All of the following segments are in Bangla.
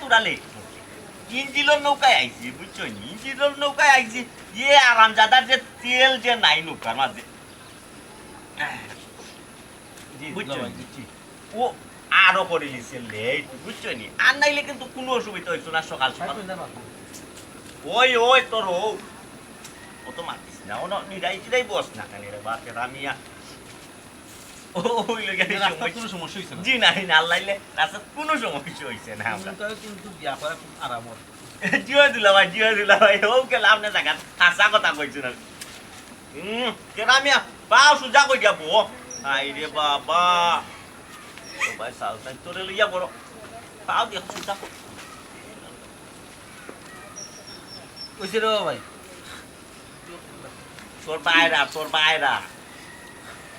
তোরা লেট ইঞ্জিলের নৌকায় আইছি বুঝছো ইঞ্জিলের নৌকায় আইছি ইয়ে আরামজাদার যে তেল যে নাই নৌকার মাঝে বুঝছো ও আরো করে নিছে লেট বুঝছো নি আর নাইলে কিন্তু কোনো অসুবিধা হইতো না সকাল সকাল ওই তোর ও তো মাতিস না ও নিরাই বস না কেন রে বা তেরা মিয়া ওই লাগে কোনো সমস্যা হইছে না জি না আল্লাহলে রাস্তা কোনো সমস্যা হইছে না আমরা কিন্তু বিয়া করা খুব আরামত জিও দিলা ভাই ও কে লাভ না জায়গা হাসা কথা কইছ না তেরা মিয়া পাও সুজা কই যাবো আই রে বাবা ও ভাই সালতা তোরে লইয়া বড় পাও দিয়া সুজা কইছে রে ভাই তোর বাইরা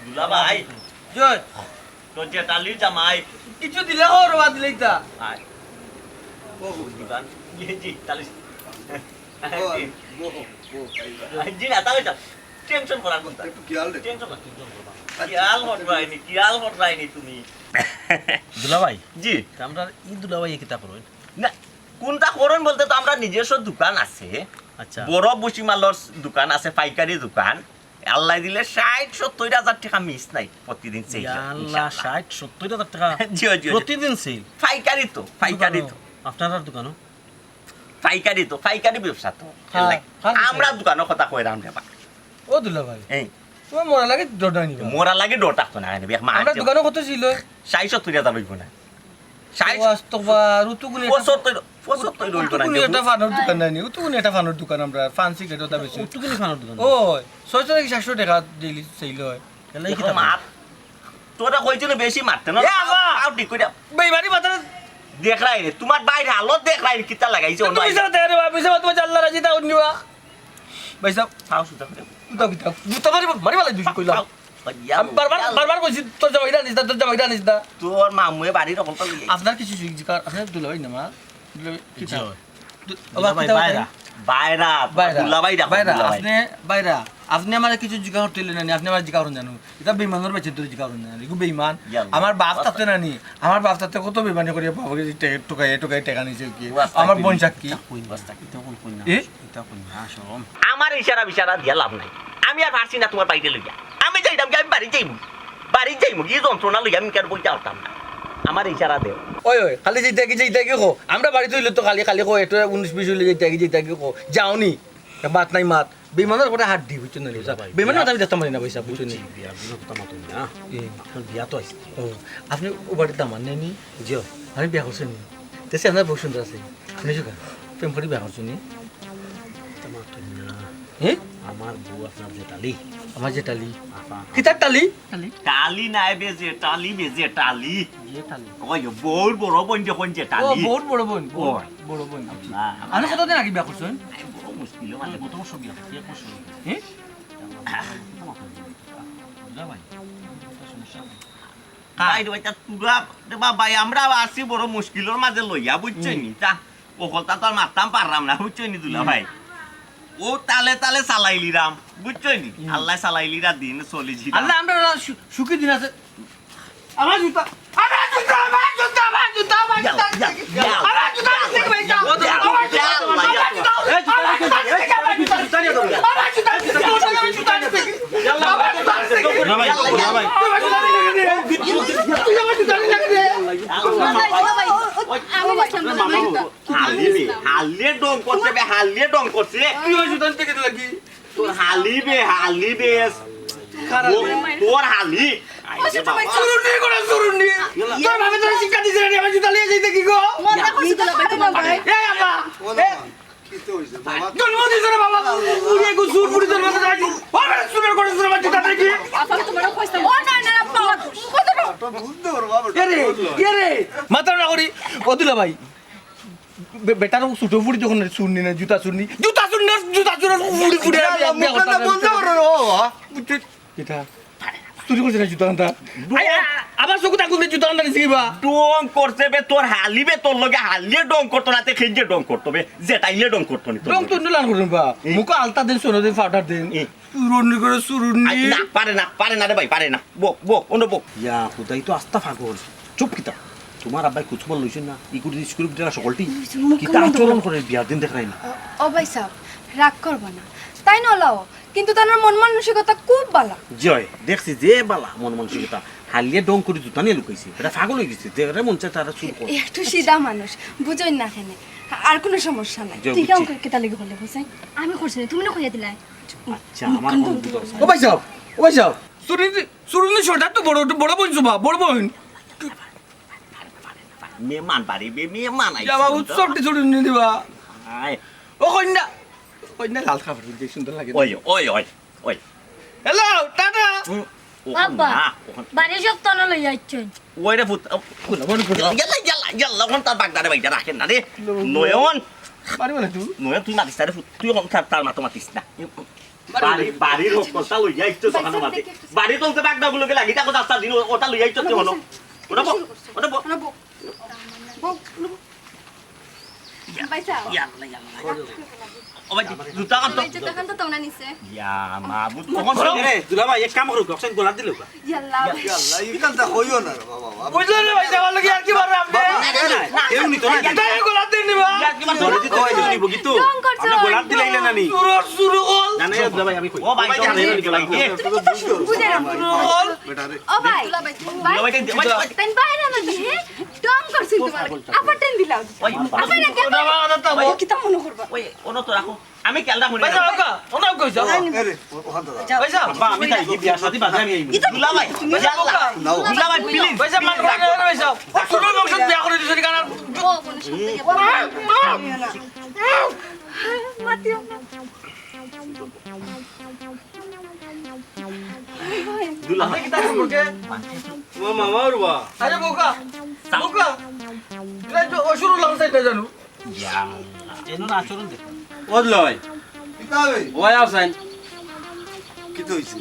দুলা ভাই জয় তোর যে টালির জামাই কিছু দিলে ওর বাদ দিলেই তা আয় ও দিবান জি টালিস জি না তাহলে টেনশন করার কোনটা একটু টেনশন কিয়াল হটরাইনি তুমি দুলা ভাই জি আমরা ই দুলা ভাই কিতা করব না কোনটা করন বলতে তো আমরা নিজস্ব দোকান আছে আচ্ছা বড় বসিমালর দোকান আছে পাইকারি দোকান আল্লাহ দিলে ৬০-৭০,০০০ টাকা মিস নাই প্রতিদিন সেল আল্লাহ ৬০-৭০,০০০ টাকা জি প্রতিদিন সেল পাইকারি তো আপনার দোকানও পাইকারি ব্যবসা তো আমরা দোকানের কথা কই রাম দেবা ও দুলা ভাই এই তোমার মোরা লাগে ডটা তো না আমরা দোকানে কত ছিল ৬০-৭০,০০০ লইব না ৬০ ঋতুগুলি ৭৫ লইব না এটা ফানোর দোকান নাই ঋতুগুলি এটা ফানোর দোকান আমরা ফান্সি কেটো তা বেশি ঋতুগুলি ফানোর দোকান ও ৬০০-৭০০ টাকা দিলি সেল হয় এলাই কি মার তোরা কইছিল বেশি মারতে না আউ ঠিক কইরা বেইমানি মাথা দেখ রাই রে তোমার বাইরে হালত দেখ রাই কিতা লাগাইছে অন্য পয়সা দে রে পয়সা তুমি আল্লাহ রাজি দাও নিবা ভাই সাহেব খাও সুতা কিতা জুতা মারি মারি দুই কইলা বারবার কইছি তোর জামাইরা নিস দা তোর মামুয়ে বাড়ির রকম তো আপনার কিছু জিকার আপনার দুলা ভাই না মা কিতা বাইরা দুলা বাইরা আপনি আমার কিছু জিকা হতেলেন না আপনি আমার জিকা হরন জানো এটা বেইমানের বাচ্চা তোর জিকা হরন জানো এগু বেইমান আমার বাপ তাতে না নি আমার বাপ তাতে কত বেইমানি করে বাবাকে টোকাই টাকা নিছে কি আমার বোন সাক্ষী কইন বস্তা কি তখন কইন না এটা কইন না শরম আমার ইশারা দিয়া লাভ নাই আমি আর পারছি না তোমার বাইরে লইয়া আমি যাইতাম কি আমি বাড়ি যাইমু কি যন্ত্রণা লইয়া আমি কেন বইতে পারতাম না আমার ইশারা দেও ওই খালি যেইটা কি কো আমরা বাড়িতে হইলে তো খালি কো এটা 19-20 হইলে যেইটা কি কো যাওনি বাত নাই মাত বেমানের কথা হাত দি বুঝছো না বেমানের কথা আমি দেখতাম না পয়সা বুঝছো না বিয়া কথা মাতুন না এখন বিয়া তো আইছে ও আপনি ও বাড়িতে দাম আনেন নি জিও আমি বিয়া করছেন নি তেসে আপনার বহু সুন্দর আছে শুনেছো কেন প্রেম করে বিয়া করছেন নি মাতুন না আমার বউ আপনার জেঠালি আমার জেঠালি কিতার টালি নাই টালি ওই বহুত বড় বোন যখন জেঠালি বহুত বড় বোন আমি কতদিন আগে বিয়া করছেন বড় মুশকিল মানে কত বছর বিয়া কে করছেন ভাই আমরা আসি বড় মুশকিলের মাঝে লইয়া বুঝছো নি তা ওকলটা তো আর মারতাম পারলাম না বুঝছো নি দুলা ভাই ও তালে চালাইলিরাম বুঝছো নি আল্লাহ চালাইলিরা দিন চলিছি আল্লাহ আমরা সুখী দিন আছে আমার জুতা হালিয়ে ডং করছে তোর হালিবে তোর হালি তোর ভাবে তোর শিক্ষা দিছে রে আমি জুতা লিয়ে যাইতে কি গো এই আপা জন্ম দিছে রে বাবা পুরি গো সুর পুরি তোর মাথা রাখি ওরে সুরের করে সুরের জুতা দেখি আপা তোমার কইছে ও না আপা কত বুঝতে পারো বাবা রে মাথা না করি ও দিলা ভাই বেটার ছোট ফুড়ি যখন শুননি না জুতা শুননি ফুড়ি চুরি করছে না জুতা আনতা আবার চকু তাকুন জুতা আনতা নিছি কিবা ডং করছে বে তোর হালিবে তোর লগে হালিয়ে ডং করতো না তে খেজে ডং করতো বে যেটাইলে ডং করতো নি ডং তো লান করুন বা মুকা আলতা দেন সোনো দেন পাউডার দেন সুরুনি করে সুরুনি না পারে না রে ভাই পারে না বক অন্য বক ইয়া খুদাই তো আস্তা ফাগল চুপ কিতা তোমার আব্বাই কুচমল লইছেন না ইকুটি স্কুল বিটারা সকলটি কিতা আচরণ করে বিয়ার দিন দেখাই না ও ভাই সাহেব রাগ করবা না তাই নলাও কিন্তু তার মন মানসিকতা খুব ভালো জয় দেখছি যে বালা মন মানসিকতা হালিয়ে ডং করে জুতা নিয়ে লুকাইছে এটা পাগল হয়ে গেছে যেটা মন চায় তারা চুপ করে একটু সিধা মানুষ বুঝই না কেন আর কোনো সমস্যা নাই তুই কেমন করে কেতা লাগি হলে বুঝাই আমি করছি তুমি না কইয়া দিলাই আচ্ছা আমার অনুভূতি ও ভাই সাহেব সুরুনি ছোটা তো বড় বোন সুবা বড় বোন মেহমান বাড়ি মেহমান আইছে যাবা উৎসবটি সুরুনি দিবা আয় ও কইনা লাল খাবার দিতে সুন্দর লাগে ওই হ্যালো টাটা বাবা বাড়ি সব তো না লই যাচ্ছেন ওই রে ফুট ইয়াল্লা কোন তার বাগদারে বাইটা রাখেন না রে নয়ন পারিব না তুই নয়ন তুই মাতিস রে ফুট তুই কোন তার মাতো মাতিস না বাড়ির কথা লই যাইতো সকালে মাতি বাড়ি তোলতে বাগদা গুলোকে লাগি তাকো রাস্তা দিন ওটা লই যাইতো তুই হলো ওটা ভাই সাহেব ও ভাই জুতা কাট জুতা খান তো তোমরা নিছে ইয়া মাবুত কোন রে দুলা ভাই এক কাম করো অক্সিজেন গোলা দিলো ইয়াল্লা ইয়াল্লা ইকানটা কইও না রে বাবা বুঝলে রে ভাই সাহেব লাগি আর কি বার আপনি কেউ নি তো না এটা গোলা দেন নিবা কি বার ধরে দিতে হইলো নিব কিন্তু আপনি গোলা দিলাইলে না নি সুরু হল না না দুলা ভাই আমি কই ও ভাই গোলা বুঝে না হল বেটা রে ও ভাই ভাই তাই বাইরে না দিয়ে ডং করছিস তোমার আবার টেন দিলাও আবার না কেন ও কি তা মনে করবা ওই ওনো তো রাখো আমি কেলদা মনে ভাই সাহেব ওনা কইছো আরে ওখান দাদা ভাই সাহেব বাবা আমি তাই বিয়া শাদি বাজে আমি আইবো দুলা ভাই নাও দুলা ভাই প্লিজ ভাই সাহেব মান করে ভাই সাহেব সুরু বংশ বিয়া করে দিছেন কারণ ও মনে শুনতে মাতিও না দুলা আপনি কি তার সম্পর্কে মামা ওরবা আরে বোকা এটা তো শুরু লাগছে এটা জানো ইয়া এনো না আচরণ দেখ ওদলয় কিতাবে ওই আছেন কি হইছে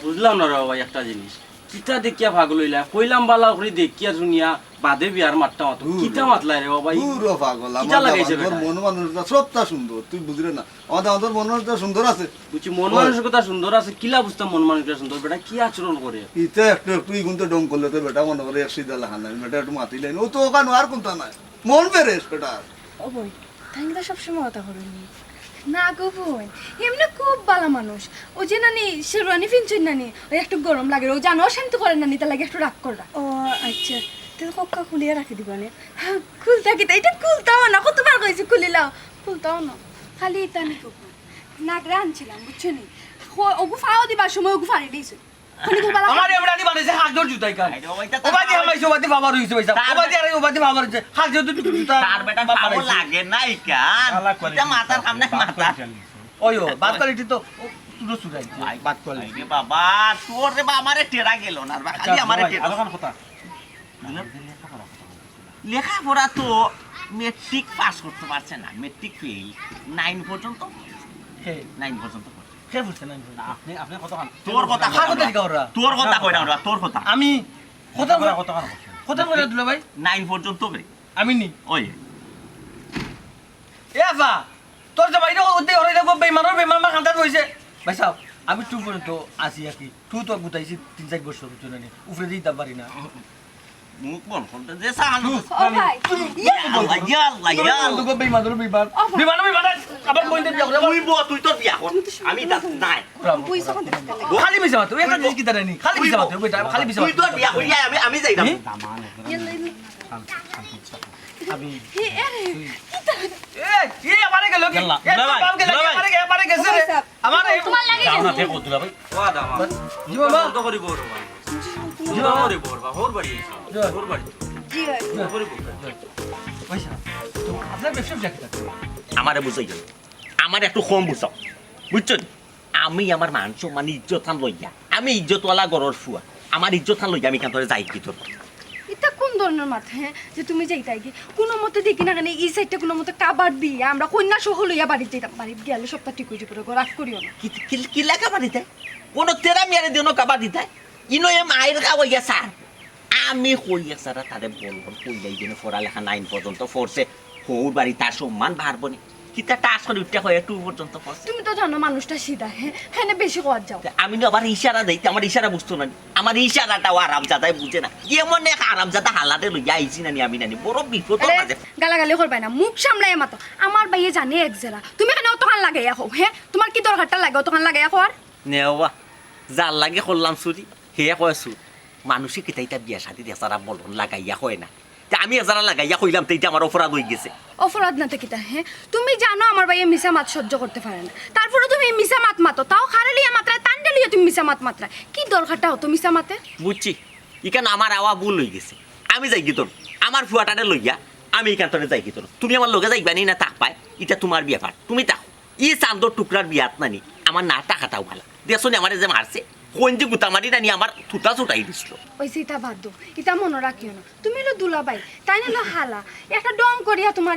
বুঝলাম না রে ভাই একটা জিনিস কিতা দেখিয়া ভাগল হইলা কইলাম বালা করে দেখিয়া শুনিয়া বাদে বিয়ার মারটা মত কিতা মাতলাই রে ভাই পুরো পাগল কিতা লাগাইছে আমার মন মানুষটা সবটা সুন্দর তুই বুঝরে না আমাদের মন মানুষটা সুন্দর আছে বুঝছি মন মানসিকতা সুন্দর আছে কিলা বুঝতাম মন মানসিকতা সুন্দর বেটা কি আচরণ করে ইতে একটু তুই কিন্তু ডং করলে তো বেটা মনে করে এক সিধা লাহান নাই বেটা একটু মাতিলেন ও তো ওখানে আর কোনটা নাই মন পেরেস বেটা ও বই তাই তো সবসময় কথা করেনি না গো বোন এমনি খুব ভালো মানুষ ও যে নানি শেরওয়ানি ফিনছেন নানি ওই একটু গরম লাগে ও জানো শান্ত করে নানি তার লাগে একটু রাগ কররা ও আচ্ছা তুই কক্কা খুলিয়ে রাখি দিবা নে খুলতা কি এটা খুলতাও না কতবার কইছি খুলিলাও খুলতাও না খালি এটা নি নাগরা আনছিলাম বুঝছো নি ওগু ফাও দিবার সময় ওগু ফাড়ি দিয়েছে আমার এমরানি বানাইছে হাত ধর জুতাই কান ওবাদি আমাই সোবাদি বাবা রইছে পয়সা ওবাদি আরে ওবাদি বাবা রইছে হাত ধর জুতা তার বেটা পাগল লাগে নাই কান এটা মাথার সামনে মাথা ওইও বাত কোয়ালিটি তো পুরো সুরাই বাত কোয়ালিটি আরে বাবা তোর রে বাবা আমারে টেরা গেল না খালি আমারে টেরা আলোকান কথা লেখাপড়া তো মেট্রিক পাস করতে পারছে না মেট্রিক ফেল 9 পর্যন্ত হে 9 পর্যন্ত কে বুঝছ না আপনি কথা কান তোর কথা তোর কথা কই না তোর কথা আমি কথা বলে দিল ভাই 9 পর্যন্ত রে আমি নি ওই এ আফা তোর যে বাইরে ওতে হরে দেখো বেমান মা খান্দার হইছে ভাই সাহেব আমি টু পর্যন্ত আসি আর কি টু তো গুতাইছি 3-4 বছর জন্য নি উপরে দিতে পারি না মুখ বল করতে যে সাহানো ও ভাই ইয়াল্লা দুগো বেমান আবার কইতে বিয়া করে তুই তোর বিয়া কর আমি তা নাই পয়সা কোন খালি বিছা মাতো এটা জিনিস কি দাঁড়ায় নি খালি বিছা মাতো বেটা খালি বিছা তুই তোর বিয়া করি আমি যাই না আমি হে আরে এ আমারে গেল কি এ কাম গেল আমারে গেছে রে আমারে তোমার লাগে যাও না দেখো দুলা ভাই ওয়া দামা জি বাবা তো করি বড় ভাই জি বাবা রে বড় ভাই হোর বাড়ি হোর বাড়ি জি পয়সা তো আপনার ব্যবসা জায়গা আমারে বুঝাই গেল আমার একটু কম বুঝাও বুঝছো আমি আমার মান সম্মান ইজ্জতান লইয়া আমি ইজ্জতওয়ালা গরর ফুয়া আমার ইজ্জতান লইয়া আমি কান্তরে যাই কি তোর এটা কোন ধরনের মাথা হ্যাঁ যে তুমি যাইতাই কি কোনো মতে দেখি না কেন এই সাইডটা কোনো মতে কাবার দিয়ে আমরা কন্যা সহ লইয়া বাড়ি যাইতাম বাড়িতে গেলে সবটা ঠিক হয়ে যাবে রাগ করিও না কি লেখা বাড়িতে কোনো তেরা মিয়ারে দিও কাবা দিতে ইনো এ মায়ের কাওয়া স্যার আমি কইয়া স্যার তারে বলবো কইলাই দিনে পড়ালেখা 9 পর্যন্ত ফোর্সে হৌর বাড়ি তার সম্মান বাড়বনি কিতা টাস করে উঠতে হয় টু পর্যন্ত পড়ছে তুমি তো জানো মানুষটা সিধা হ্যাঁ হ্যাঁ বেশি কর যাও আমি না আবার ইশারা দেই আমার ইশারা বুঝতো না আমার ইশারাটাও আরামজাদাই বুঝে না এমন এক আরামজাদা হালাতে লইয়া আইছি নানি আমি নানি বড় বিপদ মাঝে গালাগালি করবে না মুখ সামলাই মাতো আমার ভাইয়ে জানে এক জেলা তুমি কেন অতখান লাগে এখন হ্যাঁ তোমার কি দরকারটা লাগে অতখান লাগে এখন আর নেওয়া যার লাগে করলাম চুরি সেয়া কয়েছো মানুষে কিতাইটা বিয়া শাদি দেশারা বলন লাগাইয়া হয় না আমি এজারা লাগাইয়া কইলাম তো আমার অপরাধ হয়ে গেছে অপরাধ না তো কিতা হ্যাঁ তুমি জানো আমার ভাইয়ে মিশা মাত সহ্য করতে পারে না তারপরে তুমি মিশা মাত মাতো তাও খারালিয়া মাত্রায় টান্ডে লিয়ে তুমি মিশা মাত মাত্রা কি দরকারটা হতো মিশা মাতে বুঝছি ইখান আমার আওয়া ভুল হয়ে গেছে আমি যাই গিতন আমার ফুয়াটারে লইয়া আমি এখান তোরে যাই গিতন তুমি আমার লগে যাইবানি না তাক পায় এটা তোমার বিয়া পার তুমি তাও ই চান্দর টুকরার বিয়াত নানি আমার না টাকাটাও ভালো দেখছো আমার যে মারছে কোনজি গুতামারি নানি আমার থুতা ছুটাই দিছিল ওই সেটা বাদ দো এটা মনে রাখিও না তুমি হলো দুলাবাই তাই না হালা একটা ডং করিয়া তোমার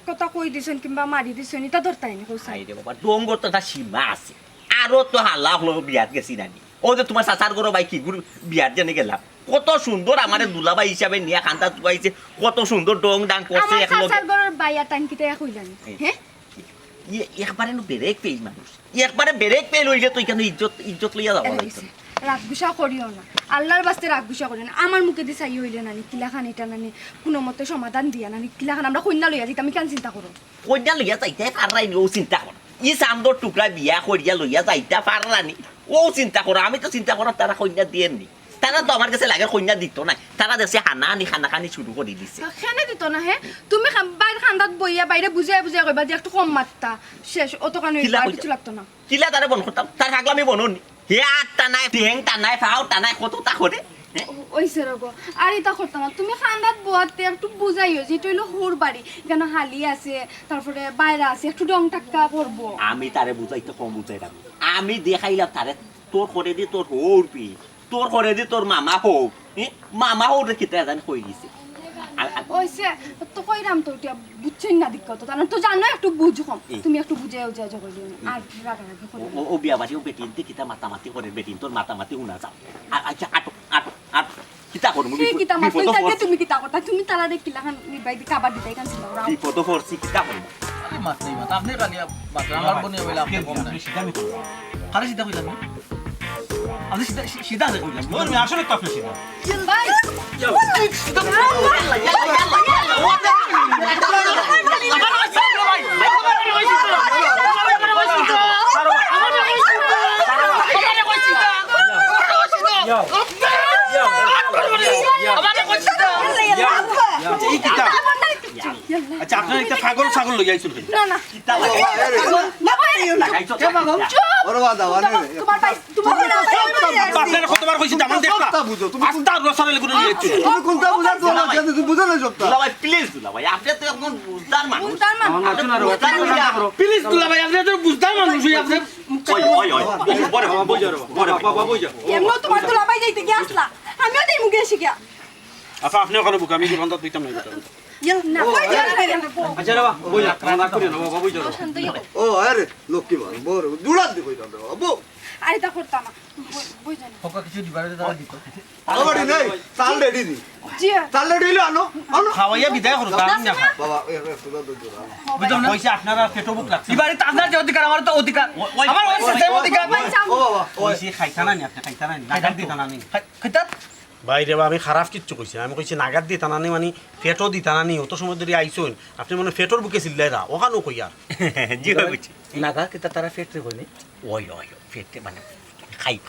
কথা কই দিছেন কিংবা মারি দিছেন এটা ধরতাই না আই রে বাবা ডঙ্গর তো একটা সীমা আছে আরো তো হাল্লা হলো বিয়াত গেছি নানি ও যে তোমার চাচার গরো বাই কি গুরু বিয়াত জানি গেলাম কত সুন্দর আমার দুলাবাই হিসাবে নিয়া খান্তা তুয়াইছে কত সুন্দর ডং ডাং করছে আমার একলগে চাচার গরর বাইয়া টাঙ্কিতে কইলানি হ্যাঁ একবারে বেরেক পেই মানুষ একবারে বেরেক পেয়ে লইলে তুই কেন ইজ্জত লইয়া যাওয়া লাগছে রাগ গুসা করিও না আল্লাহর বাস্তে রাগ গুসা করিও না আমার মুখে দিয়ে চাই হইলে নানি কিলাখান এটা নানি কোনো মতে সমাধান দিয়া নানি কিলাখান আমরা কন্যা লইয়া দিতে আমি কেন চিন্তা করো কন্যা লইয়া যাইতে পারাই ও চিন্তা কর ই চান্দর টুকরা বিয়া করিয়া লইয়া যাইতে পারানি ও চিন্তা করো আমি তো চিন্তা করো তারা কন্যা দিয়েননি তারা তো আমার কাছে লাগে কন্যা দিত না তারা দেশে খানাখানি শুরু করে দিছে কেন দিত না হে তুমি বাইরে খান্দাত বইয়া বাইরে বুঝাই বুঝাই কইবা যে একটু কম মাত্তা শেষ অত কানে কিছু লাগতো না কিলা তারে বন করতাম তার আগলামি বননি হে আটটা নাই ঠেং টানাই ফাও টানাই কতটা করে ওইসে রগো আর এটা করতাম না তুমি খান্দাত বোয়াতে একটু বুঝাইও যে এটা হইলো হোর বাড়ি কেন হালি আছে তারপরে বাইরে আছে একটু ডং টাক্কা করবো আমি তারে বুঝাইতে কম বুঝাইতাম আমি দেখাইলাম তারে তোর করে দি তোর হোর পি তোর করে দি তোর মামা হোক মামা হোক রেখে জানি কই দিছে ওইসে তো কইরাম তো এটা বুঝছেন না দিক্কত তো তো জানো একটু বুঝ কম তুমি একটু বুঝাইও যা যা কইলি আর রাগারাগি করে ও বিয়া বাড়ি ও বেটিন তে কিতা মাতামাতি করে বেটিন তোর মাতামাতি উনা যাও আচ্ছা আট কিতা করব কিতা মাত কইতা তুমি কিতা করতা তুমি তারা দেখিলা খান নিবাই দি কাবার দিতাই কান ছিল রাও বিপদ ফরছি কিতা করব আরে মাত নাই মাত আপনি কানিয়া মাত আমার বনি হইলা আপনি কম না সিধা মি করব খালি সিধা কইলাম আপনি সিধা সিধা কইলাম আমি আসলে তো আপনি সিধা ভাই আচ্ছা আপনার একটা ছাগল ছাগল লই আইছিল না না কিতা লাগে না পারিও না ওরে বাবা ওরে তোমার ভাই তোমার আপনারা কতবার কইছি দামান দেখলা কথা বুঝো তুমি আস্তা রসালে গুলো লই আইছিল তুমি কোনটা বুঝা তো না তুমি বুঝা না সবটা দুলাভাই প্লিজ দুলাভাই আপনি তো এখন বুঝদার মানুষ তার মানে প্লিজ দুলা ভাই আপনি তো বুঝতাম মানুষ আপনি ওই বড় বাবা বই যাও কেমন তোমার তো লাভাই যাইতে কি আসলা আমিও দেই মুগে এসে গিয়া আচ্ছা আপনি ওখানে বুক আমি দোকানটা দিতাম না না কই দিয়া আচ্ছা বাবা বই যা না করি না বাবা বই যা ও আরে লক্ষ্মী বাবা বড় দুড়া দি কইতা দাও আবু আরে তা করতাম না বই জানি ফকা কিছু দিবারে তারা দিত আলবাড়ি নাই চাল রেডি দি জি চাল রেডি হইলো আনো আনো খাওয়াইয়া বিদায় করো আমি না খাই বাবা একটু দাও দুড়া বুঝলাম না কইছে আপনারা পেটো বুক লাগছে দিবারে তাজনা যে অধিকার আমার তো অধিকার আমার ওই সেই অধিকার ও বাবা কইছি খাইতা না নি আপনি খাইতা না নি নাগাদ দিতা না নি খাইতা বাইরে আমি খারাপ কিচ্ছু কইছি আমি কইছি নাগাদ দিতা না নি মানে ফেটো দিতা না নি অত সময় ধরে আইছুন আপনি মানে ফেটোর বুকে চিল্লাইরা ওখানেও কইয়ার জি কইছি নাগা কিতা তারা ফেটরে কইনি ওই ফেটে মানে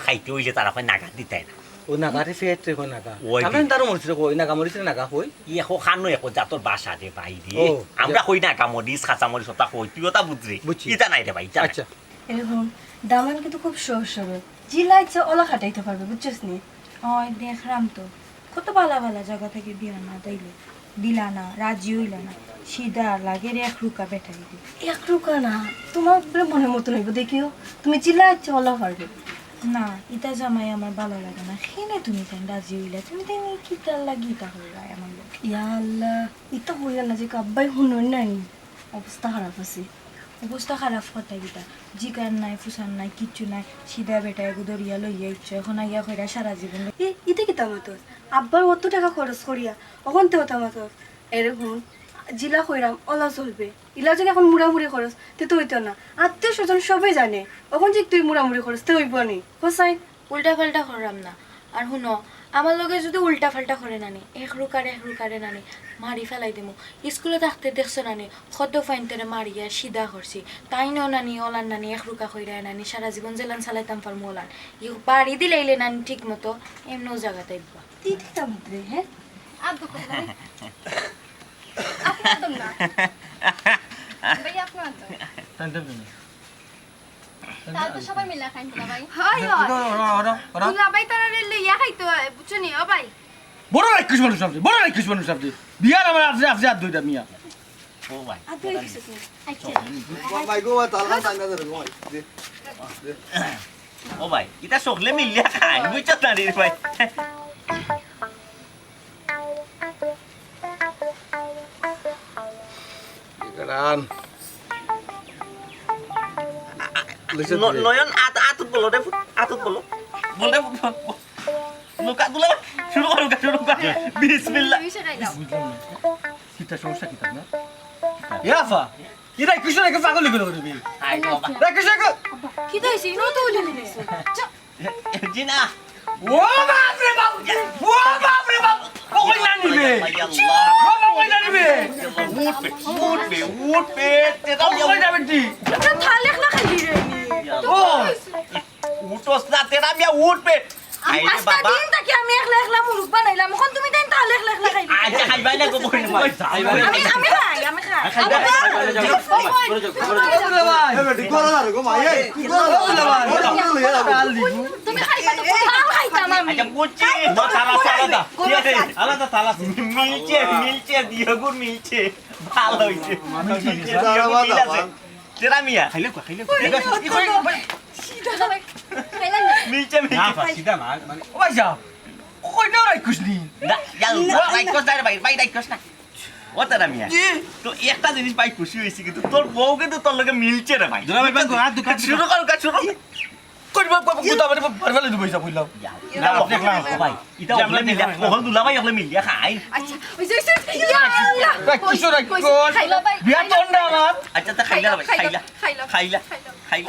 খাইতে হইলে তারা কই নাগা দিতাই না ও নাগারে ফেটরে কই নাগা ওই আমি তার মরিছে কই নাগা মরিছে নাগা কই ইয়ে খানো একো জাতর বাসা রে ভাই রে ও, আমরা কই না কামড়িস খাঁচা মরিস ওটা কই তুই ওটা বুঝলি বুঝছি। ইটা নাই রে ভাই আচ্ছা এরকম দামান কিন্তু খুব সহজ সরল জিলা ইচ্ছা ওলা খাটাইতে পারবে বুঝছিস নি হয় দেখলাম তো কত বালা বালা জায়গা থেকে বিয়া না দিলে দিলা না রাজি হইলা না সিধা লাগে রে 1 রুকা বেটাই দি 1 রুকা না তোমার বলে মনে মতো হইব দেখিও তুমি চিল্লা ইচ্ছা ওলা পারবে না ইটা জামাই আমার ভালো লাগে না খেনে তুমি তাই রাজি হইলা তুমি তাই কি তার লাগি তা হইলা আমার লোক ইয়া আল্লাহ ইতা হইয়া না যে কাব্বাই হুনন নাই অবস্থা খারাপ আছে অবস্থা খারাপ কথা গিতা জিকার নাই ফুসান নাই কিচ্ছু নাই সিধা বেটায় গুদরিয়া লইয়া ইচ্ছা এখন আইয়া কইরা সারা জীবন ইতে কি তামাতস আব্বার অত টাকা খরচ করিয়া অখন তো তামাতস এরকম জিলা কইরাম ওলা চলবে ইলা যদি এখন মুড়ামুড়ি খরচ তে তো হইতো না আত্মীয় স্বজন সবাই জানে এখন যে তুই মুড়ামুড়ি খরচ তে হইব নি কোসাই উল্টা পাল্টা করাম না আর শুনো আমার লগে যদি উল্টা পাল্টা করে নানি এক রুকারে নানি মারি ফেলাই দেবো স্কুলে থাকতে দেখছো নানি সদ্য ফাইনতেরে মারিয়া সিধা করছি তাই ন নানি ওলান নানি এক রুকা কইরা নানি সারা জীবন জেলান চালাইতাম পারমু ওলান ই বাড়ি দিলাইলে নানি ঠিক মতো এমনও জায়গা তাইবা তিনটা মুদ্রে হ্যাঁ আব্বু কথা ভাই আপনার দম না ভাই আপনার দম টানতে দিন তাহলে তো সবাই মিলে খাইন না ভাই হয় তুলা ভাই তারা রেলে ইয়া খাইতো বুঝছো নি ও ভাই বড় রাক্ষস মানুষ আপনি বিয়ার আমার আছে আর দুইটা মিয়া ও ভাই আর তুই কিছু না আচ্ছা ভাই গো তালগান টাইনা ধরে ভাই ও ভাই এটা সকলে মিলিয়া খাই বুঝছো না রে ভাই গান নয়ন আতুত বলো রে আতুত বলো বলে লুকা দুলা শুরু কর বিসমিল্লাহ তুমি সেটাই দাও বুঝলাম না কিটা সমস্যা কিটা না ইয়াফা ইরা কিছু না পাগল লিখে করবি আই বাবা রাক্ষস কি দইছি নো তো উলি নিছো জিনা ও বাপ রে বাপ ও কই না নিবে ও কই না নিবে উঠ পে তেরা ও কই যাবে টি তোরা থালে খলা খাইলি রে ও উঠোস না তেরা মিয়া উঠ পে আই রে আস্তা বাবা দিন তাকি আমি একলা মুরুক বানাইলাম এখন তুমি দেন থালে খলা খাইলি আচ্ছা খাইবাই না গো বইন ভাই আমি খাই তুমি খাইবা তো ভালো খাইতাম আমি আচ্ছা বুঝছি আলাদা তালা মিলছে দিয়গুর মিলছে ভালো হইছে তেরা মিয়া খাইলে খাইলাম মিলছে সিধা না মানে ও ভাই যা কই না রাক্ষস নি রাইকস না ভাই ভাই রাইকস না ও তেরা মিয়া তো একটা জিনিস ভাই খুশি হইছি কিন্তু তোর বউ কিন্তু তোর লগে মিলছে রে ভাই দুলা ভাই হাত দুকান শুরু কর কাজ শুরু কই বাপ গুতা মানে পারভালে দুবই যা বললাম না দেখলাম ভাই এটা আমরা মিলিয়া ওহন দুলা ভাই ওহলে মিলিয়া খাই আচ্ছা ওই যে ইয়া রাক্ষস রাক্ষস খাইলা ভাই বিয়া তন্ডা আমার আচ্ছা তা খাইলা ভাই খাইলা এই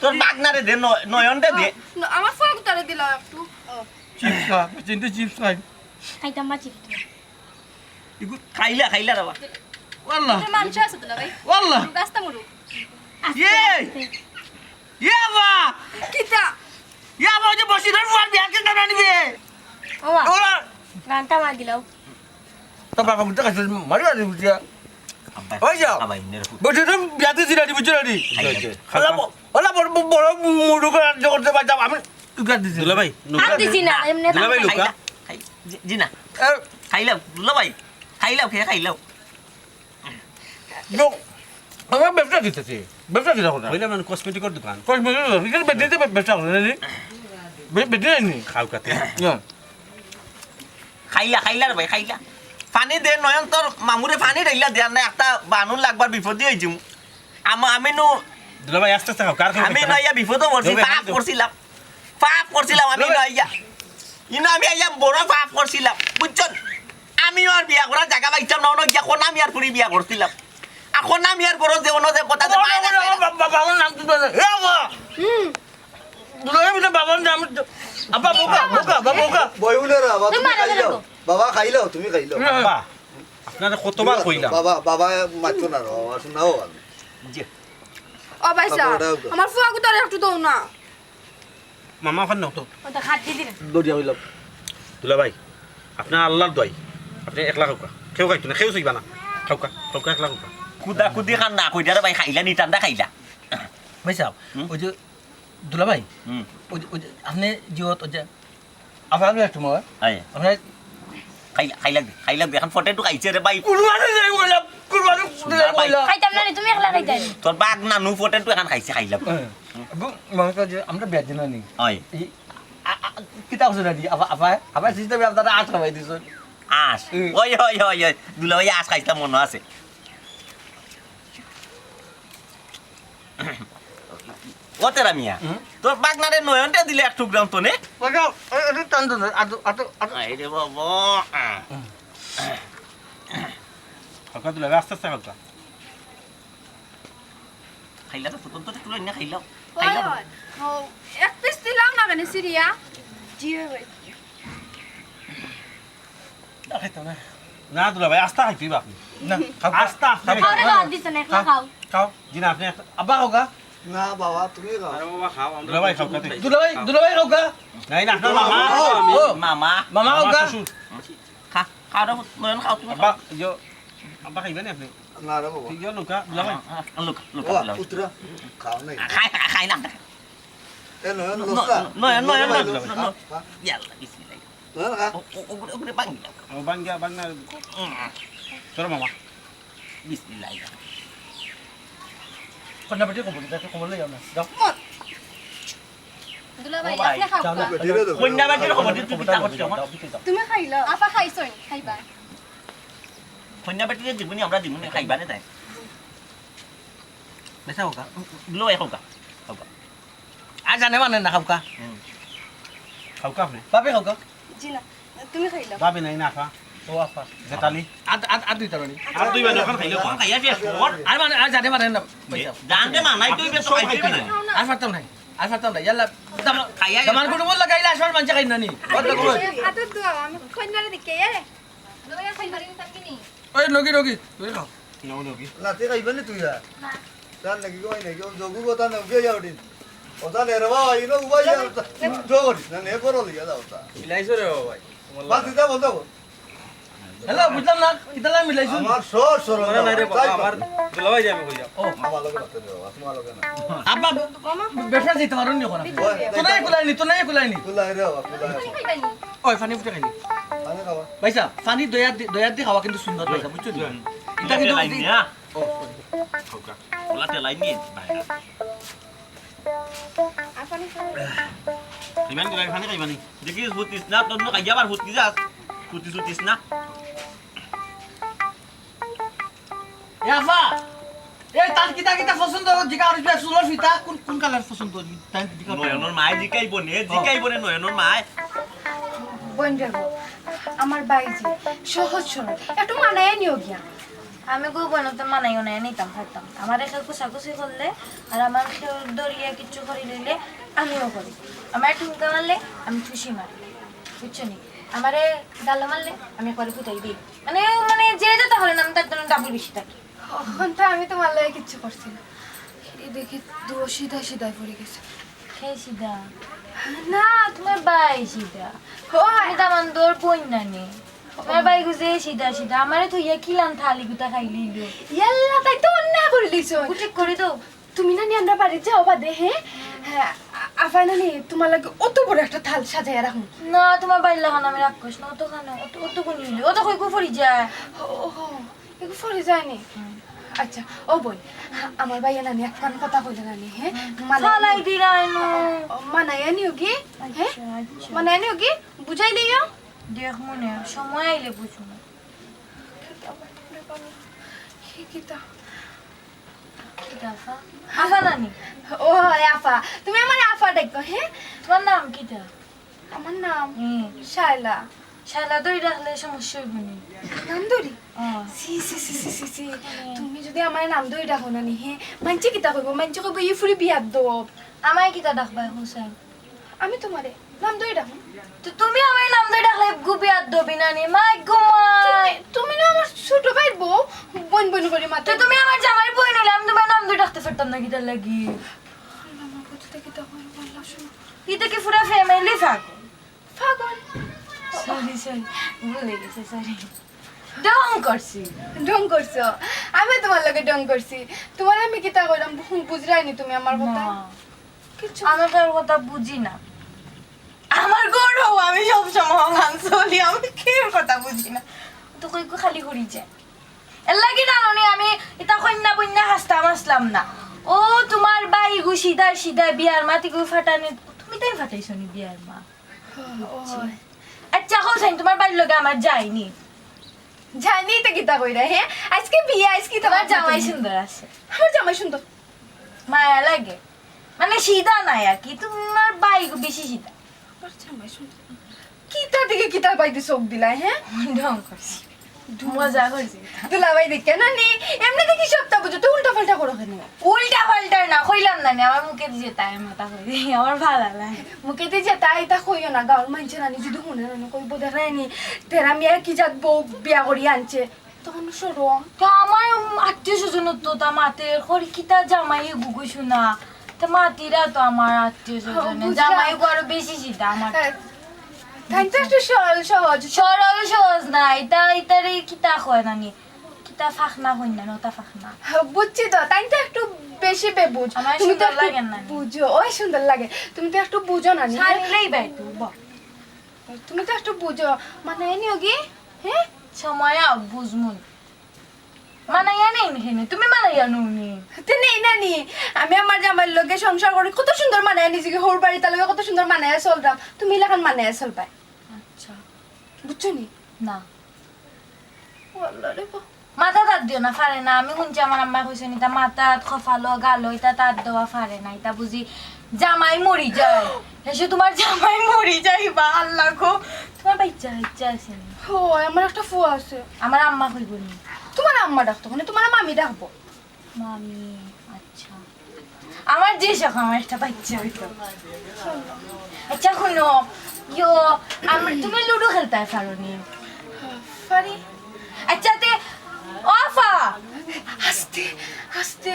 তোর বাগনারে দে নয়নটা দে আমার ফোন করে দিলাও একটু চিপস খা চিন্তা চিপস খাই খাইতাম মাছি খাইলা রে বা ওয়াল্লাহ মাংস আছে তো ভাই ওয়াল্লাহ রাস্তা মুরু ইয়াবা কিতা ইয়াবা যে বসি ধর ফুয়ার বিয়া কে না নিবে ওয়া ওরা গানটা মার দিলাও তো বাবা গুতা কাছে মারি আনি বুঝিয়া ওই যাও আবাই নের বসি ধর বিয়াতে জিরানি বুঝিরা দি ওলা বড় মুড়ু করে জগতে বাজাম আমি তুই দিছি দুলা ভাই আর দিছি না এমনি দুলা ভাই লুকা জি না খাইলাও দুলা ভাই খাইলাও নো আমার ব্যবসা দিতেছি ব্যবসা দিতে হবে হইলা মানে কসমেটিকের দোকান কসমেটিক বেটিতে ব্যবসা করে নি বেটি নি খাও কাতে খাইলা রে ভাই খাইলা পানি দে নয়ন তোর মামুরে পানি ঢাইলা দেয়া না একটা বানুন লাগবার বিপদে হইছি আমি নো দুলা ভাই আস্তে আস্তে খাও কার খাও আমি নইয়া বিপদে পড়ছি পাপ করছিলাম আমি নইয়া আমি আইয়া বড় পাপ করছিলাম বুঝছেন আমি আর বিয়া করার জায়গা পাইছিলাম না গিয়া কোন আমি আর পুরি বিয়া করছিলাম এখন আমি আর বড় দেবন যে কথা বাবার নাম তো এ বাবা দুলাই মিলে বাবার নাম আপা বোকা বই বলে রা বাবা তুমি খাইলো বাবা খাইলো তুমি খাইলো বাবা আপনারা কতবার কইলাম বাবা মাত্র না বাবা শোনাও ও ভাইসা আমার ফোন করে একটু দাও না মামা ওখানে নাও তো ওটা খাটি দিলে দড়িয়া হইলাম দুলা ভাই আপনার আল্লাহর দোয়াই আপনি একলা খাওকা কেউ খাইতো না কেউ চাইবা না খাওকা একলা খাওকা কুদা কুদি খান না কইরা রে ভাই খাইলা নিটান্দা খাইলা ভাইসা ওই যে দুলা ভাই ওই যে আপনি জিওত ওই যে আপনার একটু মা আয় আপনার খাইলা এখন ফটেটো খাইছে রে ভাই কুরবানি যাই বললাম কুরবানি বললাম খাইতাম না তুমি একলা খাইতাম তোর বাগ না নু ফটেটো এখন খাইছে খাইলা মনে কর যে আমরা বেদ না নি আয় কিতা আছে না দি আবার সিস্টেমে আপনারা আট খাওয়াই দিছ আস ওই দুলা ভাই আস খাইতা মনে আছে ও তেরা মিয়া তোর বাগনারে নয়নটা দিলে এক টুকরাম তো নে লাগাও এটা টান আটো আরে বাবা খাওকা দুলাভাই আস্তে আস্তে খাওকা খাইলা তো ফুটন তো তুলে না খাইলাও হয় হয় ও এক পিস দিলাম না কেন সিরিয়া জি ভাই খাইতাম না না দুলাভাই আস্তে খাইতেই বা আপনি না খাও আস্তে আস্তে খাও রে খাও দিছ না একলা খাও খাও জি না আপনি আব্বা খাওগা না বাবা তুমি খাও আরে বাবা খাও আমরা দুলাভাই খাওকা দে দুলাভাই খাওগা নাই না আপনার মামা ও মামা মামা খাওগা শ্বশুর খা খাও দাও নয়ন খাও তুমি আব্বা ইয়ো আব্বা খাইবেন আপনি না রে বাবা ঠিক আছে লুকা দুলাভাই লোক লোক ও উতরা খাও নাই খাই না এ নয় লসা নয়ন খা ইয়াল্লা বিসমিল্লাহ নয় খা ওগুলো বাঙ্গি ও বাঙ্গা বাঙ্গা তোর মামা বিসমিল্লাহ কন্যা বেটি কবল লই যাও না যাও দুলাভাই আপনি খাও যাও না বেটিরে দাও কন্যা বাটির খবর তুই কিতা করছিস আমার তুমি খাইলা আপা খাইছই খাইবা কন্যা বাটির জীবনী আমরা জীবনী খাইবা না তাই বেটা খাওগা লো এক খাওকা খাওকা আর জানে মানে না খাওগা খাওকা আপনি বাপে খাওগা জি না তুমি খাইলা বাবে নাই না খা ও আপা জেতালি আর দুইটা রানি আর দুই বানি ওখান খাইলে খাই আছে পর আর মানে আর জানে মানে না পয়সা জানতে মানাই তুই বেশ খাইবি না আর ফারতাম নাই আর ফারতাম নাই ইয়াল্লা খাইয়া দামান কোন বল লাগাইলা আসল মানছে খাই নানি আতো দোয়া আমি কন্যারে দিকে এরে দুলাভাই খাইবা নি তাকিনি ওই নগি নগি তুই খাও না তে খাইবেন তুই আর জান নাকি কই নাকি ও যোগু কথা না গে যাও দিন ওটা নে রে বাবা ইনো উবাই যাও জোগরি না নে করো লিয়া দাও তা মিলাইছো রে বাবা বাদ দিতা বল দাও হ্যালো বুঝলাম না কিতালা মিলাইছুন আমার সর সর মনে নাই রে বাবা আমার দুলাভাই যাবে কই যাও ও আমার লগে রাখতে দাও তোমার লগে না আব্বা বেটা যেতে পারুন নি কোনা তো নাই কুলাইনি তুলাই রে বাবা তুলাই খাইবা নি ওই ফানি ফুটে খাইনি আনে খাওয়া ভাইসা ফানি দয়ার দি খাওয়া কিন্তু সুন্দর ভাইসা বুঝছো এটা কিন্তু লাইন নিয়া ও খাওকা ওলা তে লাইন নিয়ে বাইরে আপানি খাও ইমান দুলাই খানি খাইবানি দেখিস হুতিস না তোর খাইয়া বার হুতি যাস হুতিস না ইয়াফা এই তার কিতা পছন্দ জিকা আর সুলর ফিতা কোন কালার পছন্দ তাই জিকা নয়নের মায় জিকাইব নে নয়নের মায় বোন যাবো আমার বাইজি সহজ সরল একটু মানায় নিও গিয়া আমি গো বনতে মানাইও না নিতাম খাইতাম আমার একা কুচাকুচি করলে আর আমার কেউ দরিয়া কিচ্ছু করে দিলে আমিও করি আমার ঠুমকা মারলে আমি খুশি মারি বুঝছো নি আমারে গালা মারলে আমি পরে ফুটাই দিই মানে মানে যে যেটা হলে না আমি তার জন্য ডাবল বেশি থাকি ওখানটা আমি তোমার লাগে কিচ্ছু করছি না এই দেখি দু সিধা সিধাই পড়ে গেছে খেয়ে সিধা না তোমার বাই সিধা আমি তামান তোর বই নানি তোমার বাই গুজে সিধা সিধা আমারে তো ইয়া কিলাম থালি গুতা খাই লিলো ইয়াল্লা তাই তো অন্যায় করে দিছো ঠিক করে দাও তুমি না নি আমরা বাড়ি যাও বাদে হ্যাঁ আফাই না নি তোমার লাগে অত বড় একটা থাল সাজায় রাখুন না তোমার বাড়ি লাগানো আমি রাক্ষস না অত খানা অত কোন লিলো অত কই কুফরি যায় ও এগুলো ফরে যায়নি আচ্ছা ও বোন আমার ভাইয়া নানি এক কান কথা কইলে নানি হ্যাঁ ফালাই দিলাই নো মানায় নিও কি হ্যাঁ মানায় নিও কি বুঝাই দিও দেখ মনে সময় আইলে বুঝো না কিতা কিতাফা আফা নানি ও আফা তুমি আমার আফা দেখো হ্যাঁ তোমার নাম কিটা আমার নাম শায়লা শালা দই রাখলে সমস্যা হইব নি নাম ধরি সি সি সি সি সি সি তুমি যদি আমার নাম ধরি রাখো না নি হ্যাঁ মানছি কিতা কইব মানছি কইব ই ফুরি বিয়ার দব আমায় কিতা ডাকবা হোসেন আমি তোমারে নাম ধরি রাখো তো তুমি আমার নাম ধরে ডাকলে গুবি আর দবি নানি মাই গুমাই তুমি না আমার ছোট ভাই বউ বোন বোন করে মাত্র তো তুমি আমার জামাই বই নিলে আমি তোমার নাম ধরে ডাকতে পারতাম না কিতা লাগি আমার কথা কিতা কইব বললা শুনো কিতা কি পুরা ফ্যামিলি থাকো পাগল সরি সরি ভুলে গেছে সরি ডং করছি ডং করছো আমি তোমার লগে ডং করছি তোমার আমি কিতা কইলাম বুঝরাইনি তুমি আমার কথা কিছু আমি তোর কথা বুঝি না আমার গৌরব আমি সব সময় গান চলি আমি কেউ কথা বুঝি না তো কই খালি করি যায় এর লাগি জানি আমি এটা কন্যা বন্যা হাসতাম আসলাম না ও তোমার বাই গু সিধা সিধা বিয়ার মাটি গু ফাটানি তুমি তাই ফাটাইছো নি বিয়ার মা আচ্ছা হোসেন তোমার বাড়ির লগে আমার যায়নি জানি তো কিতা কইরা হ্যাঁ আজকে বিয়ে আজকে তোমার জামাই সুন্দর আছে আমার জামাই সুন্দর মায়া লাগে মানে সিধা নাই আর কি তোমার বাই গু বেশি সিধা আমার জামাই সুন্দর কিতা দিকে কিতা পাইতে চোখ দিলাই হ্যাঁ ঢং করছি মজা করছি দুলাভাই দেখে না নি এমনি দেখি সপ্তাহ বুঝো তো উল্টা পাল্টা করো কেন উল্টা পাল্টা না কইলাম না নি আমার মুখে দিয়ে তাই মাথা কই আমার ভালো লাগে মুখে দিয়ে যে তাই তা কইও না গাঁর মানছে না নি যদি শুনে না কইব দেখায় নি তেরা মিয়া কি জাত বউ বিয়া করি আনছে তখন সরম তো আমার আত্মীয় স্বজন তো তা মাতে করি কিতা জামাই গুগু শোনা তা মাতিরা তো আমার আত্মীয় স্বজন জামাই আরো বেশি সিধা আমার তাই তো একটু সরল সহজ সরল সহজ না এটা এটারে কিতা কয় নানি কিতা ফাখনা হই না নতা ফাখনা বুঝছি তো তাই তো একটু বেশি বেবুঝ আমার তুমি তো সুন্দর একটু লাগে না নি। বুঝো ওই সুন্দর লাগে তুমি তো একটু বুঝো না নি সারিলেই বাই তো তুমি তো একটু বুঝো মানে নিও কি হ্যাঁ সময় বুঝমুন মানাইয়া নেই হেনে তুমি মানাইয়া নুনি তে নেই না নি আমি আমার জামাইর লগে সংসার করি কত সুন্দর মানায় নিজেকে হোর বাড়ি তার লগে কত সুন্দর মানায় চলতাম তুমি লাগান মানায় চলবাই আচ্ছা বুঝছো নি না আল্লাহ রে বাবা। মাথা তাত দিও না ফারে না আমি শুনছি আমার আম্মা কইছে নিতা মাথা খফালো গালো এটা তাত দেওয়া ফারে না এটা বুঝি জামাই মরি যায় এসে তোমার জামাই মরি যাই বা আল্লাহ গো তোমার বাচ্চা ইচ্ছা আছে নি? ও আমার একটা ফুয়া আছে আমার আম্মা কইব নি তোমার আম্মা ডাকতো মানে তোমার মামি ডাকবো মামি আচ্ছা আমার যে শখ আমার একটা বাচ্চা হইতো আচ্ছা শুনো ইয়ো আমার তুমি লুডো খেলতে পারো নি পারি আচ্ছা তে ওফা আস্তে আস্তে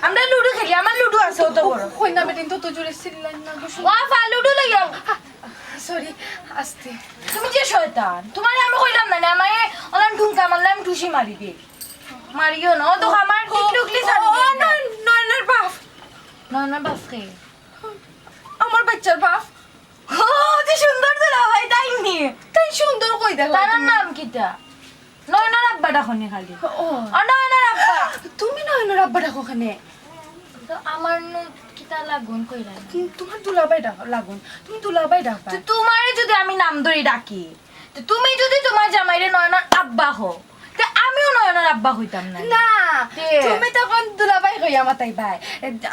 আমরা লুডো খেলি আমার লুডো আছে অত বড় কই না বেদিন তো জোরে সিল্লাই না গো ওফা লুডো লইও সরি আস্তে তুমি যে শয়তান তোমার আমি কইলাম না আমায় ওলান ঠুনকা মারলাম টুসি মারি দে মারিও না ও তো আমার টিকটুকলি সারি ও নয়নের বাপ না না বাপ কে আমার বাচ্চার বাপ ও যে সুন্দর তো ভাই তাই নি তাই সুন্দর কই দেখো তার নাম কিটা নয়নার আব্বা ডাকনি খালি ও ও নয়নার আব্বা তুমি নয়নের আব্বা ডাকো ওখানে তো আমার নু কিটা লাগুন কইরা না তোমার দুলাভাই ডাকো লাগুন তুমি দুলাভাই ডাকবা তো তোমারে যদি আমি নাম ধরে ডাকি তো তুমি যদি তোমার জামাইরে নয়নার আব্বা হো তো আমিও নয়নার আব্বা হইতাম না না কে? তুমি তখন দুলাভাই কইয়া মাতাই ভাই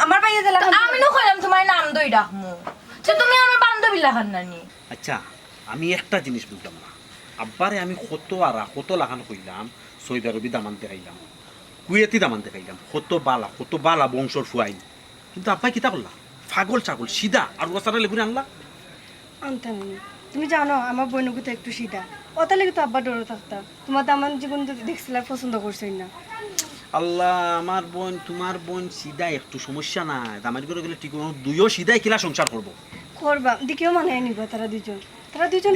আমার ভাইয়া জেলা তো আমি নো কইলাম তোমার নাম ধরে ডাকমু তো তুমি আমার বান্ধবী লাগান নানি আচ্ছা আমি একটা জিনিস বুঝলাম না আব্বারে আমি কত লাগান কইলাম সৌদি আরবি দামান দেখাইলাম কুয়েতি দামান দেখাইলাম কত বালা বংশর ফুয়াইন কিন্তু আব্বাই কিতা করলা পাগল ছাগল সিধা আর ওসারা লেগুনে আনলা আনতে নেই তুমি জানো আমার বইনকে তো একটু সিধা ওটা লেগে তো আব্বা ডরে থাকতা তোমার তো আমার জীবন দেখছিল পছন্দ করছই না আল্লাহ আমার বোন তোমার বোন সিধা একটু সমস্যা না দামারি করে গেলে ঠিক দুইও সিধাই কিলা সংসার করবো করবা দিকেও মানায় নিব তারা দুজন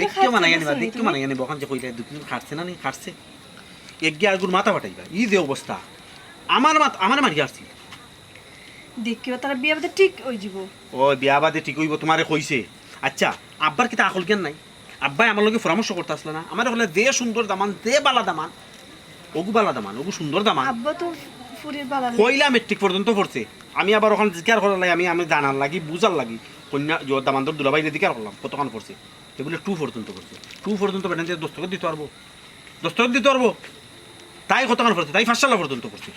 দেখকেও মানাইয়া নিবা দেখকেও মানাইয়া নিবা ওখান যে কইলে দুদিন খাটছে না নি খাটছে একগে আগুর মাথা ফাটাইবা ই যে অবস্থা আমার মারি আসছি দেখেও তারা বিয়ে বাদে ঠিক ওই যাব ও বিয়া বাদে ঠিক হইব তোমারে কইছে আচ্ছা আব্বার কিতা আকল জ্ঞান নাই আব্বাই আমার লগে পরামর্শ করতে আসলে না আমার হলে যে সুন্দর দামান যে বালা দামান ওগু সুন্দর দামান আব্বা তো ফুরির বালা কইলা মেট্রিক পর্যন্ত পড়ছে আমি আবার ওখানে জিজ্ঞাসা করার লাগে আমি জানার লাগি বুঝার লাগি কন্যা দামান্তর দুলাবাইরে জিজ্ঞাসা করলাম কতক্ষণ পড়ছে এগুলো 2 পর্যন্ত পড়ছে 2 পর্যন্ত বেড়ে দস্তখত দিতে পারবো তাই কতক্ষণ পড়ছে তাই 5 সাল পর্যন্ত পড়ছে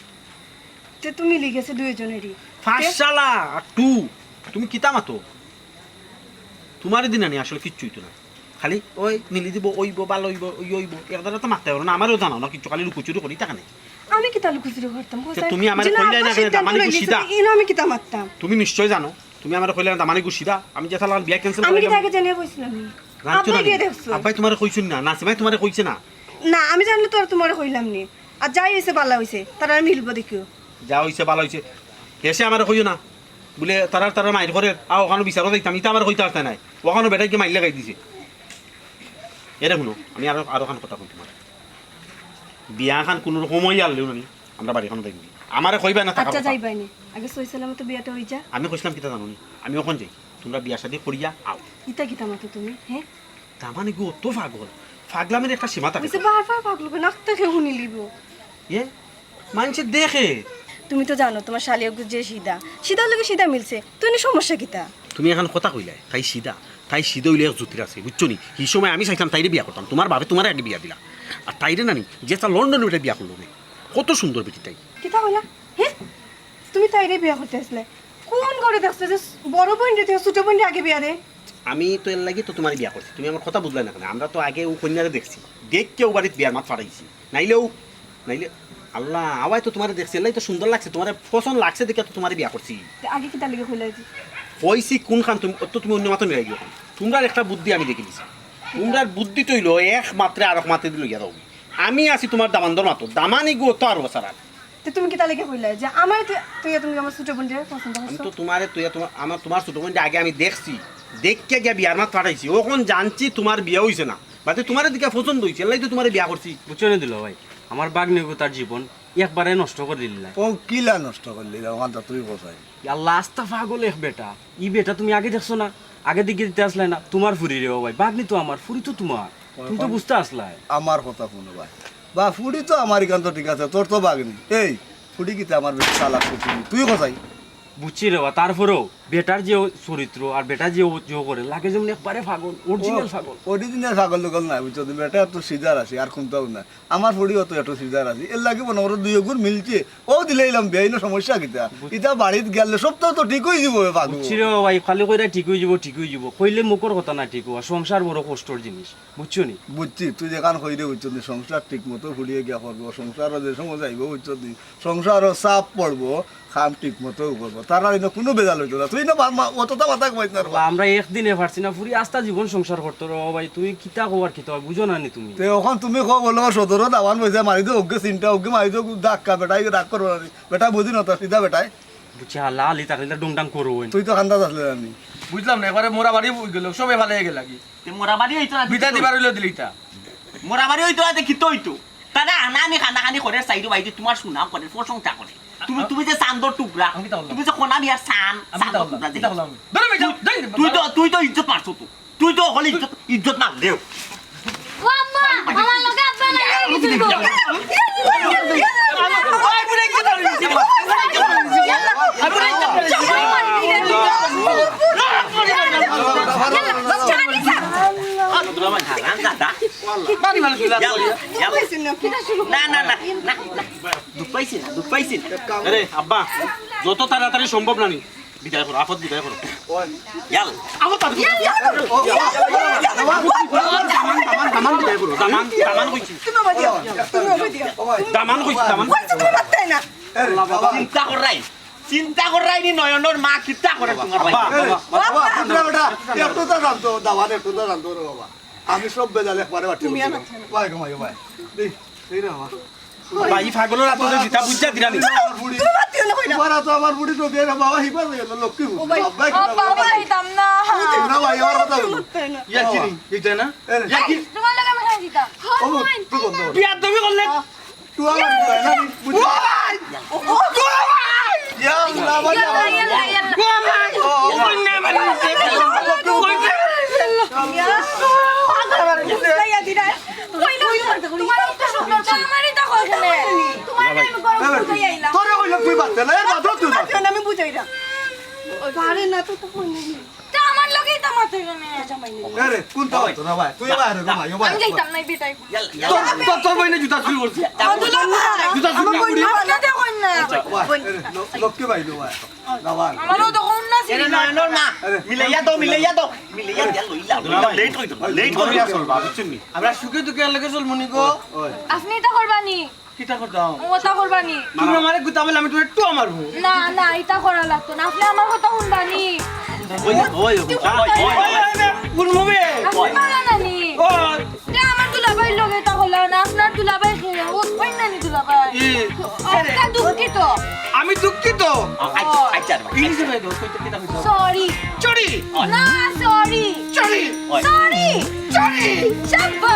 তে তুমি লিখেছে দুইজনেরই 5 সাল আর 2 তুমি কিতা মাতো তোমার দিন আনি আসলে কিচ্ছুই তো না খালি ওই মিলি দিব ওইব ভালো হইব একদারা তো মারতে পারো না আমারও জানাও না কিছু খালি লুকুচুরি করি টাকা নেই আমি কি তালু খুচরো করতাম তুমি আমার কইলাই না দামানি গুছিদা আমি কি তা মারতাম তুমি নিশ্চয় জানো তুমি আমার কইলাই না দামানি গুছিদা আমি যেটা লাগাল বিয়া ক্যান্সেল আমি করে কি তাকে জানিয়ে কইছিলাম আব্বাই দিয়ে দেখছো আব্বাই তোমারে কইছুন না নাসিমাই তোমারে কইছে না না আমি জানলে তো আর তোমারে কইলাম নি আর যাই হইছে বালা হইছে তারা আর মিলবো দেখিও যা হইছে ভালো হইছে এসে আমার কইও না বলে তারা মাইর করে আও ওখানে বিচারও যাইতাম ইতা আমার কইতে আসতে নাই ওখানে বেটাইকে মাইর লাগাই দিছে এরে শুনো আমি আরো খান কথা কই তোমার বিয়া খান কোনো সময় আনলেও আমি আমরা বাড়িখান দেখবি আমারে কইবা না আচ্ছা যাইবাইনি আগে সইছিলাম তো বিয়াটা হই যা আমি কইছিলাম কিতা জানো নি আমি ওখান যাই তোমরা বিয়া শাদী করিয়া আও কিতা মাতো তুমি হ্যাঁ তার মানে গো তো পাগলামের একটা সীমা থাকে বুঝতে বারবার পাগলবে নাকটা খেয়ে শুনি লিব এ মানুষে দেখে তুমি তো জানো তোমার শালিয়া যে সিধা লগে সিধা মিলছে তুই সমস্যা কিতা তুমি এখন কথা কইলাই তাই সিধা হইলে জুতির আছে বুঝছো নি এই সময় আমি চাইতাম তাইরে বিয়া করতাম তোমার ভাবে তোমার আগে বিয়া দিলা আর তাইরে নানি যেটা লন্ডনে ওটা বিয়া করলো কত সুন্দর বেটি তাই কিতা হইলা হ্যাঁ তুমি তাইরে বিয়া করতে আসলে কোন ঘরে দেখছো যে বড় বোন রে ছোট বোন আগে বিয়া দে আমি তো এর লাগি তো তোমার বিয়া করছি, তুমি আমার কথা বুঝলে না কেন? আমরা তো আগে ও কন্যারে দেখছি, দেখ কেউ বাড়িতে বিয়ার মাত ফাটাইছি, নাইলে আল্লাহ আওয়াই তো তোমার দেখছি, এলাই তো সুন্দর লাগছে, তোমার পছন্দ লাগছে দেখে তো তোমার বিয়া করছি। আগে কি তার লিগে কইলাই কইছি কোনখান তুমি তো তুমি অন্য মাত্র মিলাই দিও। তোমরা একটা বুদ্ধি আমি দেখে দিছি, তোমরা বুদ্ধি তৈল এক মাত্রে আর এক মাত্রে দিল গিয়া দাও। আমি আছি তোমার দামান্দর মাত্র, দামানি গো তো আর বছর আর তুমি কি তার লিগে কইলাই যে আমার তুমি আমার ছোট বোনদের পছন্দ আমি করছো? তো তোমার তোমার ছোট বোন আগে আমি দেখছি, দেখকে গিয়া বিয়ার মাত ফাটাইছি, ওখন জানছি তোমার বিয়া হইছে না, বাদে তোমার দিকে পছন্দ হইছে, এলাই তো তোমার বিয়া করছি। বুঝছো না দিল ভাই, আমার বাঘ নেগো তার জীবন একবারে নষ্ট করে দিল। ও কিলা নষ্ট করলি ওখানটা তুই বসাই আল্লাহ আস্তা পাগল এক বেটা, ই বেটা তুমি আগে দেখছো না, আগে দিকে দিতে আসলে না, তোমার ফুরি রে ভাই, বাঘনি তো আমার, ফুরি তো তোমার, তুমি তো বুঝতে আসলাই। আমার কথা শুনো ভাই, বা ফুড়ি তো আমার এখান তো ঠিক আছে, তোর তো বাগনি এই ফুড়ি কিতে আমার বেশি চালাক করছিস তুই কোথায়? বুঝছি রে বা, তারপরেও বেটার যে চরিত্র আর বেটা যে যে করে লাগে যেমন একবারে পাগল, অরিজিনাল পাগল। অরিজিনাল ছাগল লোকল নাই বুঝছো, বেটা তো সিজার আছে আর কোনটাও না, আমার ফুড়িও তো একটু সিজার আছে, এর লাগে মনে করো দুই গুণ মিলছে, ও দিলে এলাম বেআইন সমস্যা কিতা, ইটা বাড়িতে গেলে সপ্তাহ তো ঠিক হয়ে যাব পাগল। বুঝছি রে ভাই, খালি কইরা ঠিক হয়ে যাব, কইলে মুখর কথা না ঠিক হওয়া, সংসার বড় কষ্টর জিনিস, বুঝছো নি? বুঝছি তুই যেখান কইরে বুঝছো সংসার ঠিক মতো ফুড়িয়ে গিয়া করবো, সংসারও যে সময় যাইব বুঝছো, সংসারও চাপ পড়বো, খাম ঠিক মতো করবো, তার আর কোনো বেজাল হইতো না, তুই না অতটা মাথা কমাইতে না। আমরা একদিনে পারছি না ফুরি আস্তা জীবন সংসার করতে রে ভাই, তুমি কিতা কবার কিতা বুঝো না নি তুমি? এখন তুমি কো বলো সদর দাওয়ান বইছে মারি দো ওকে চিন্তা ওকে মারি দো ধাক্কা বেটাই রাগ করবো না, বেটা বুঝি না তো সিধা বেটাই বুঝছি আল্লাহ আলি তাকলে ডংডাং করো। তুই তো খান্দাত আসলে আমি বুঝলাম না, এবারে মোরা বাড়ি গেল সবে ভালো হয়ে গেল কি মোরা বাড়ি হইতো না, বিটা দিবার হইলো দিলিটা মোরা বাড়ি হইতো না, দেখি তো হইতো তারা আনানি খানাখানি করে সাইডে বাইরে তোমার সুনাম করে, প্রশংসা করে। তুমি যে চান্দর টুকরা, তুমি যে কোনা বিয়ার চান, তুই তো ইজ্জত মারছো, তুই তো হলে ইজ্জত মার দেও। আব্বা যত তাড়াতাড়ি সম্ভব না নি বিদায় করো, আপদ বিদায় করো। চিন্তা করাই নি নয়নের মা চিন্তা করে তোমার ভাই। একটু তো জানতো দাওয়াত, একটু তো জানতো রে বাবা, আমি সব বেজাল একবারে বাটি ভাই ঘুমাই ভাই এই রে বাবা ভাই পাগলের আপদ জিতা বুঝা দিরা নি তোমার তো আমার বুড়ি তো দিয়ে বাবা হিবা গেল লক্ষ্মী ভাই বাবা আইতাম না না ভাই আমার কথা ইয়া কি নি এইটা না ইয়া কি তোমার লাগে আমি খাই দিতা ও তুই বন্ধ বিয়া তুমি করলে তুই আমার ভাই না বুঝি ইয়া আল্লাহ ভাই আমি বুঝাই না পারে না তো আমার লগেই তো মাথা গনে আরে কোন তো না ভাই তুই বাইরে ঘুমাই ভাই আমি যাইতাম না বেটাই তোর বইনে জুতা চুরি করছে, জুতা চুরি না করি না দেখো না লক্ষ্মী ভাই দো ভাই দাওয়ান আমারও তো কোন না ছিল এরে নয়নের মা মিলাইয়া দাও মিলাইয়া দিয়া লইলা লেট হইতো লেট করে চলবা বুঝছেন নি? আমরা সুখে দুঃখে লাগে চল মনি গো। আপনি এটা করবানি কিটা করতাম ওটা করবানি, তুমি আমারে গুতা বলে আমি তো একটু মারবো না না এটা করা লাগতো না, আপনি আমার কথা শুনবানি, ওই ওই কোন মুভি আপনি মারা নানি ও তে আমার দুলাভাই লগে এটা হলো না, আপনার দুলাভাই খেয়ে ও কই নানি দুলাভাই এটা দুঃখিত, আমি দুঃখিত। আচ্ছা ইংলিশে ভাই দো কইতে কিটা কইছো সরি চুরি না সরি চুরি সরি চুরি শাবাশ